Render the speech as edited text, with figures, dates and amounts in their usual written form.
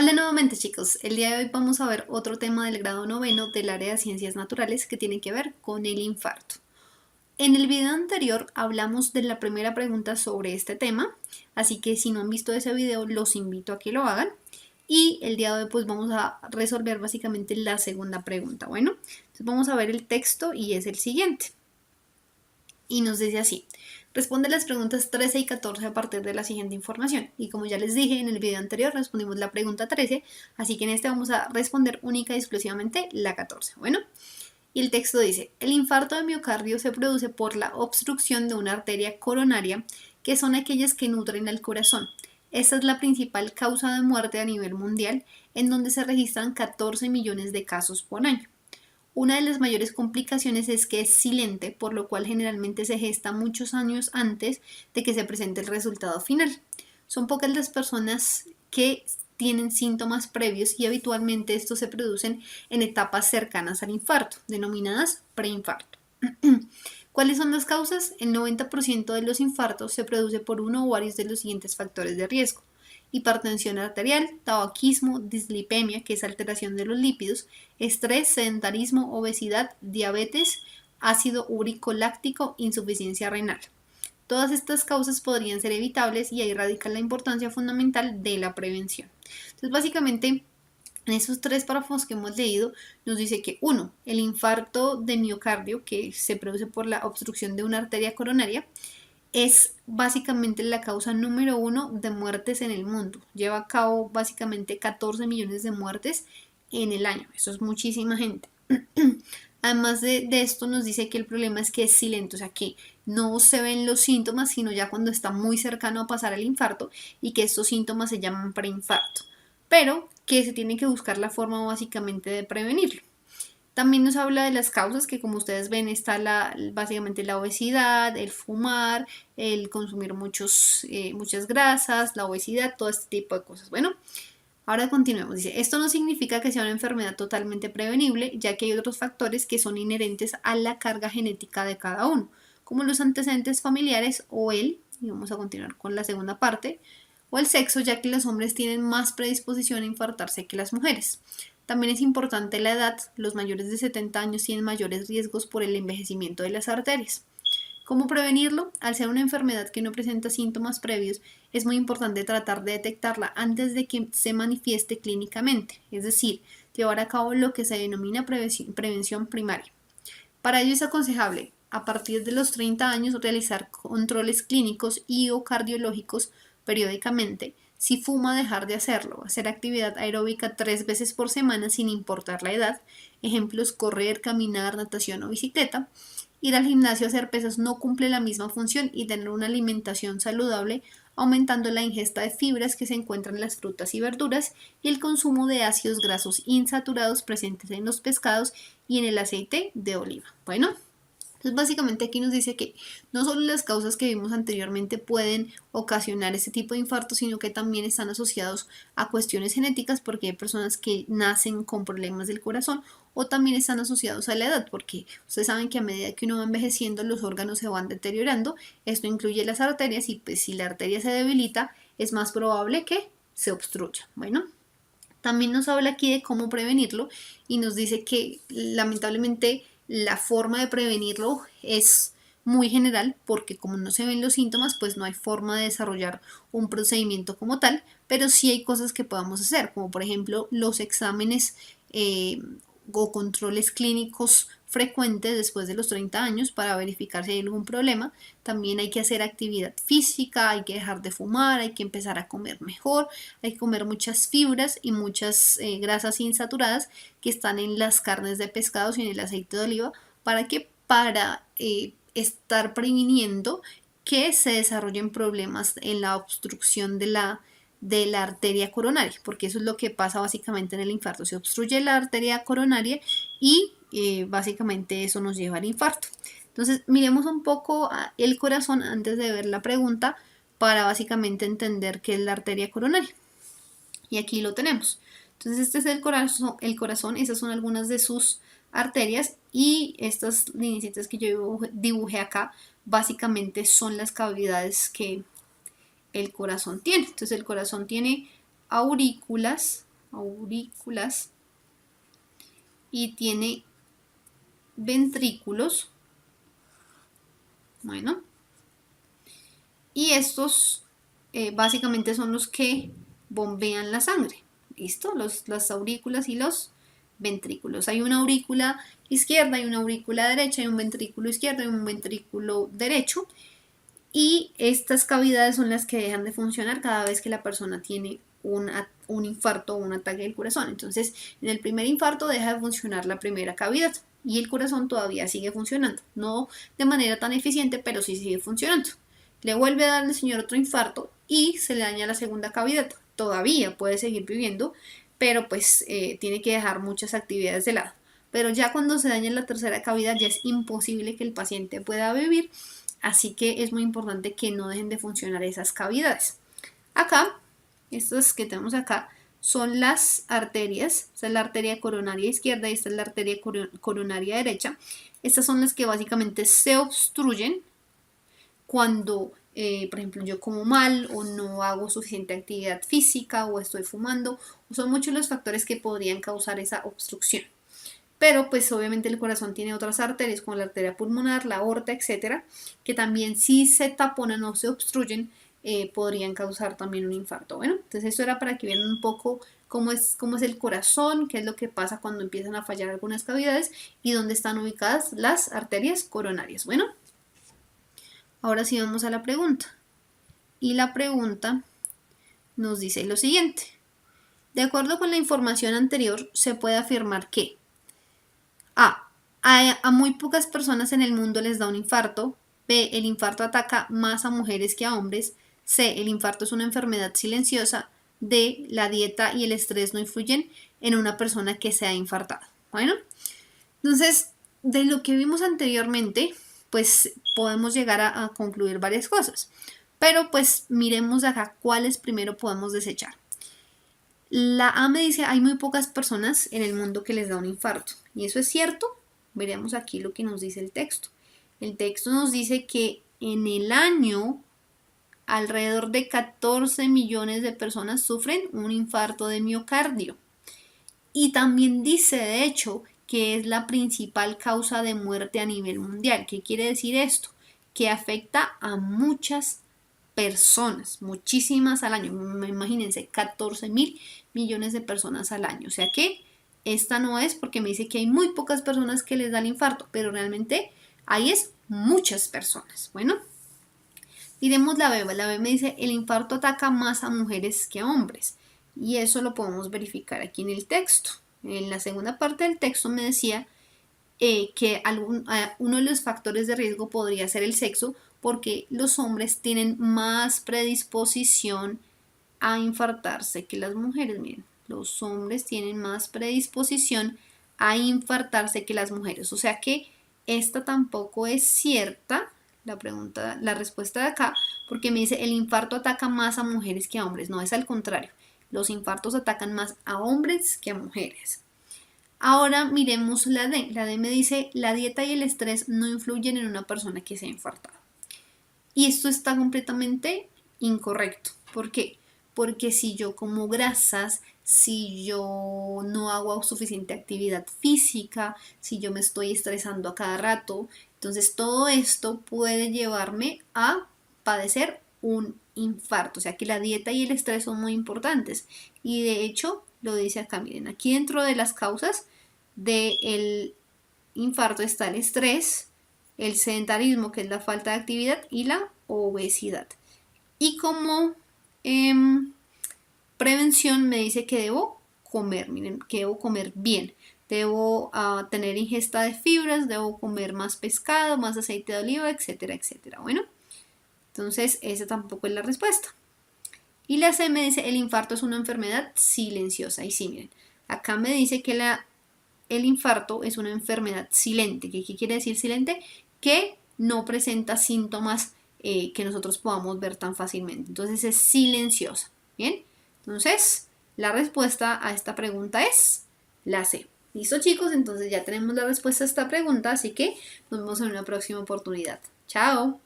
Hola nuevamente chicos, el día de hoy vamos a ver otro tema del grado noveno del área de ciencias naturales que tiene que ver con el infarto. En el video anterior hablamos de la primera pregunta sobre este tema, así que si no han visto ese video los invito a que lo hagan. Y el día de hoy pues vamos a resolver básicamente la segunda pregunta. Bueno, entonces vamos a ver el texto y es el siguiente. Y nos dice así: responde las preguntas 13 y 14 a partir de la siguiente información. Y como ya les dije en el video anterior, respondimos la pregunta 13, así que en este vamos a responder única y exclusivamente la 14. Bueno, y el texto dice: el infarto de miocardio se produce por la obstrucción de una arteria coronaria, que son aquellas que nutren al corazón. Esta es la principal causa de muerte a nivel mundial, en donde se registran 14 millones de casos por año. Una de las mayores complicaciones es que es silente, por lo cual generalmente se gesta muchos años antes de que se presente el resultado final. Son pocas las personas que tienen síntomas previos y habitualmente estos se producen en etapas cercanas al infarto, denominadas preinfarto. ¿Cuáles son las causas? El 90% de los infartos se produce por uno o varios de los siguientes factores de riesgo: hipertensión arterial, tabaquismo, dislipemia, que es alteración de los lípidos, estrés, sedentarismo, obesidad, diabetes, ácido úrico láctico, insuficiencia renal. Todas estas causas podrían ser evitables y ahí radica la importancia fundamental de la prevención. Entonces, básicamente, en esos tres párrafos que hemos leído, nos dice que 1. El infarto de miocardio, que se produce por la obstrucción de una arteria coronaria, es básicamente la causa número 1 de muertes en el mundo. Lleva a cabo básicamente 14 millones de muertes en el año. Eso es muchísima gente. Además de esto nos dice que el problema es que es silente, o sea que no se ven los síntomas sino ya cuando está muy cercano a pasar el infarto, y que estos síntomas se llaman preinfarto, pero que se tiene que buscar la forma básicamente de prevenirlo. También nos habla de las causas, que como ustedes ven está básicamente la obesidad, el fumar, el consumir muchas grasas, la obesidad, todo este tipo de cosas. Bueno, ahora continuemos. Dice: esto no significa que sea una enfermedad totalmente prevenible, ya que hay otros factores que son inherentes a la carga genética de cada uno, como los antecedentes familiares y vamos a continuar con la segunda parte, o el sexo, ya que los hombres tienen más predisposición a infartarse que las mujeres. También es importante la edad. Los mayores de 70 años tienen mayores riesgos por el envejecimiento de las arterias. ¿Cómo prevenirlo? Al ser una enfermedad que no presenta síntomas previos, es muy importante tratar de detectarla antes de que se manifieste clínicamente, es decir, llevar a cabo lo que se denomina prevención primaria. Para ello es aconsejable, a partir de los 30 años, realizar controles clínicos y o cardiológicos periódicamente. Si fuma, dejar de hacerlo. Hacer actividad aeróbica 3 veces por semana sin importar la edad. Ejemplos: correr, caminar, natación o bicicleta. Ir al gimnasio a hacer pesas no cumple la misma función, y tener una alimentación saludable, aumentando la ingesta de fibras que se encuentran en las frutas y verduras y el consumo de ácidos grasos insaturados presentes en los pescados y en el aceite de oliva. Bueno, entonces básicamente aquí nos dice que no solo las causas que vimos anteriormente pueden ocasionar este tipo de infarto, sino que también están asociados a cuestiones genéticas, porque hay personas que nacen con problemas del corazón, o también están asociados a la edad, porque ustedes saben que a medida que uno va envejeciendo los órganos se van deteriorando. Esto incluye las arterias, y pues si la arteria se debilita es más probable que se obstruya. Bueno, también nos habla aquí de cómo prevenirlo, y nos dice que lamentablemente la forma de prevenirlo es muy general, porque como no se ven los síntomas, pues no hay forma de desarrollar un procedimiento como tal, pero sí hay cosas que podamos hacer, como por ejemplo los exámenes o controles clínicos frecuentes después de los 30 años para verificar si hay algún problema. También hay que hacer actividad física, hay que dejar de fumar, hay que empezar a comer mejor, hay que comer muchas fibras y muchas grasas insaturadas que están en las carnes de pescados y en el aceite de oliva. Para estar previniendo que se desarrollen problemas en la obstrucción de la arteria coronaria, porque eso es lo que pasa básicamente en el infarto: se obstruye la arteria coronaria y básicamente eso nos lleva al infarto. Entonces miremos un poco el corazón antes de ver la pregunta, para básicamente entender qué es la arteria coronaria. Y aquí lo tenemos. Entonces este es el corazón, esas son algunas de sus arterias, y estas lineecitas que yo dibujé acá básicamente son las cavidades que el corazón tiene. Entonces el corazón tiene aurículas, aurículas y tiene ventrículos. Bueno, y estos básicamente son los que bombean la sangre. ¿Listo? Las aurículas y los ventrículos. Hay una aurícula izquierda, hay una aurícula derecha, hay un ventrículo izquierdo y un ventrículo derecho. Y estas cavidades son las que dejan de funcionar cada vez que la persona tiene un infarto o un ataque del corazón. Entonces, en el primer infarto deja de funcionar la primera cavidad y el corazón todavía sigue funcionando. No de manera tan eficiente, pero sí sigue funcionando. Le vuelve a dar al señor otro infarto y se le daña la segunda cavidad. Todavía puede seguir viviendo, pero pues tiene que dejar muchas actividades de lado. Pero ya cuando se daña la tercera cavidad ya es imposible que el paciente pueda vivir, así que es muy importante que no dejen de funcionar esas cavidades. Acá, estas que tenemos acá, son las arterias. Esta es la arteria coronaria izquierda y esta es la arteria coronaria derecha. Estas son las que básicamente se obstruyen cuando, por ejemplo, yo como mal o no hago suficiente actividad física o estoy fumando. Son muchos los factores que podrían causar esa obstrucción. Pero pues obviamente el corazón tiene otras arterias como la arteria pulmonar, la aorta, etcétera, que también si se taponan o se obstruyen podrían causar también un infarto. Bueno, entonces eso era para que vieran un poco cómo es el corazón, qué es lo que pasa cuando empiezan a fallar algunas cavidades y dónde están ubicadas las arterias coronarias. Bueno, ahora sí vamos a la pregunta. Y la pregunta nos dice lo siguiente. De acuerdo con la información anterior, se puede afirmar que a muy pocas personas en el mundo les da un infarto. B. El infarto ataca más a mujeres que a hombres. C. El infarto es una enfermedad silenciosa. D. La dieta y el estrés no influyen en una persona que se ha infartado. Bueno, entonces, de lo que vimos anteriormente, pues podemos llegar a concluir varias cosas. Pero pues miremos acá cuáles primero podemos desechar. La A me dice, hay muy pocas personas en el mundo que les da un infarto. ¿Y eso es cierto? Veremos aquí lo que nos dice el texto. El texto nos dice que en el año alrededor de 14 millones de personas sufren un infarto de miocardio. Y también dice, de hecho, que es la principal causa de muerte a nivel mundial. ¿Qué quiere decir esto? Que afecta a muchas personas, muchísimas al año. Imagínense, 14.000 millones de personas al año. O sea que esta no es porque me dice que hay muy pocas personas que les da el infarto, pero realmente ahí es muchas personas. Bueno, diremos la B. La B me dice el infarto ataca más a mujeres que a hombres. Y eso lo podemos verificar aquí en el texto. En la segunda parte del texto me decía que uno de los factores de riesgo podría ser el sexo, porque los hombres tienen más predisposición a infartarse que las mujeres. Miren, los hombres tienen más predisposición a infartarse que las mujeres. O sea que esta tampoco es cierta, la respuesta de acá, porque me dice el infarto ataca más a mujeres que a hombres. No, es al contrario. Los infartos atacan más a hombres que a mujeres. Ahora miremos la D. La D me dice, la dieta y el estrés no influyen en una persona que se ha infartado. Y esto está completamente incorrecto. ¿Por qué? Porque si yo como grasas, si yo no hago suficiente actividad física, si yo me estoy estresando a cada rato, entonces todo esto puede llevarme a padecer un infarto. O sea que la dieta y el estrés son muy importantes. Y de hecho, lo dice acá, miren, aquí dentro de las causas del infarto está el estrés, el sedentarismo, que es la falta de actividad, y la obesidad. Y como prevención me dice que debo comer, miren, que debo comer bien. Debo tener ingesta de fibras, debo comer más pescado, más aceite de oliva, etcétera, etcétera. Bueno, entonces esa tampoco es la respuesta. Y la C me dice, el infarto es una enfermedad silenciosa. Y sí, miren, acá me dice que el infarto es una enfermedad silente. ¿Qué quiere decir silente? Que no presenta síntomas que nosotros podamos ver tan fácilmente. Entonces es silenciosa. Bien, entonces la respuesta a esta pregunta es la C. ¿Listo, chicos? Entonces ya tenemos la respuesta a esta pregunta, así que nos vemos en una próxima oportunidad. ¡Chao!